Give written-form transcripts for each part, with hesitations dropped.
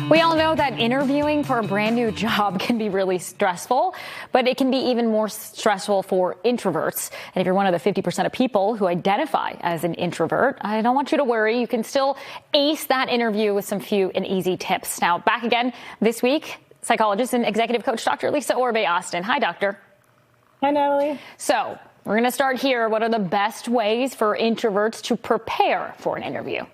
We all know that interviewing for a brand new job can be really stressful, but it can be even more stressful for introverts. And if you're one of the 50% of people who identify as an introvert, I don't want you to worry. You can still ace that interview with some few and easy tips. Now, back again this week, psychologist and executive coach Dr. Orbe-Austin. Hi, doctor. Hi, Natalie. So we're going to start here. What are the best ways for introverts to prepare for an interview?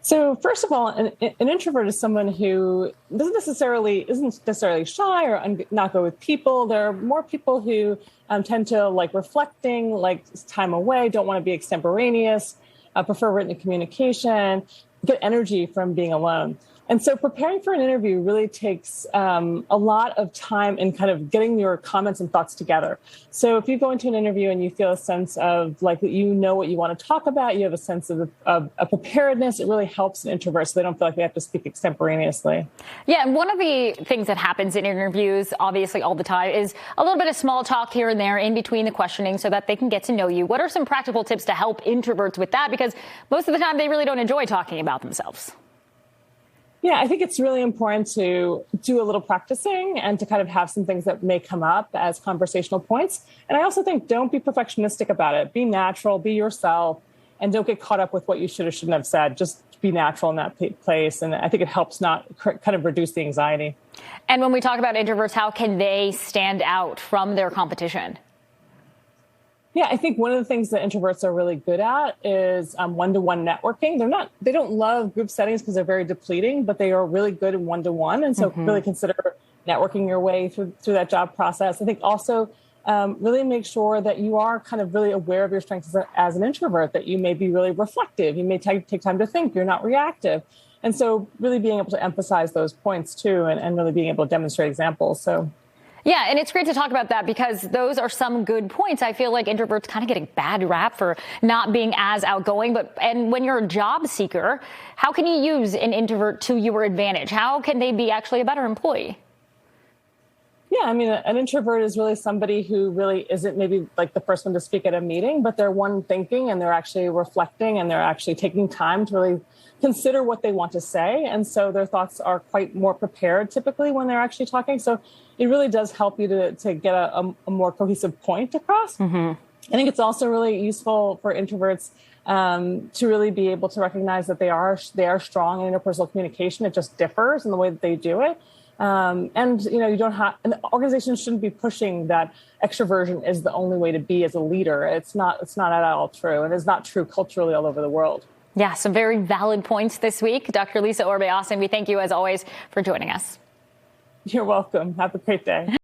So first of all, an introvert is someone who isn't necessarily shy or not good with people. There are more people who tend to like reflecting, like time away, don't want to be extemporaneous, prefer written communication, get energy from being alone. And so preparing for an interview really takes a lot of time in kind of getting your comments and thoughts together. So if you go into an interview and you feel a sense of like that you know what you want to talk about, you have a sense of a preparedness, it really helps an introvert so they don't feel like they have to speak extemporaneously. Yeah, and one of the things that happens in interviews, obviously all the time, is a little bit of small talk here and there in between the questioning so that they can get to know you. What are some practical tips to help introverts with that? Because most of the time they really don't enjoy talking about themselves. Yeah, I think it's really important to do a little practicing and to kind of have some things that may come up as conversational points. And I also think don't be perfectionistic about it. Be natural, be yourself, and don't get caught up with what you should or shouldn't have said. Just be natural in that place. And I think it helps not kind of reduce the anxiety. And when we talk about introverts, how can they stand out from their competition? Yeah, I think one of the things that introverts are really good at is one-to-one networking. They don't love group settings because they're very depleting, but they are really good in one-to-one. And so really consider networking your way through that job process. I think also really make sure that you are kind of really aware of your strengths as an introvert, that you may be really reflective. You may take time to think. You're not reactive. And so really being able to emphasize those points too, and really being able to demonstrate examples. Yeah, and it's great to talk about that because those are some good points. I feel like introverts kind of get a bad rap for not being as outgoing. And when you're a job seeker, how can you use an introvert to your advantage? How can they be actually a better employee? Yeah, I mean, an introvert is really somebody who really isn't maybe like the first one to speak at a meeting, but they're one thinking and they're actually reflecting and they're actually taking time to really consider what they want to say. And so their thoughts are quite more prepared typically when they're actually talking. So it really does help you to get a more cohesive point across. I think it's also really useful for introverts to really be able to recognize that they are strong in interpersonal communication. It just differs in the way that they do it. And, you know, an organization shouldn't be pushing that extroversion is the only way to be as a leader. It's not at all true. And it's not true culturally all over the world. Yeah, some very valid points this week. Dr. Orbe-Austin, we thank you as always for joining us. You're welcome. Have a great day.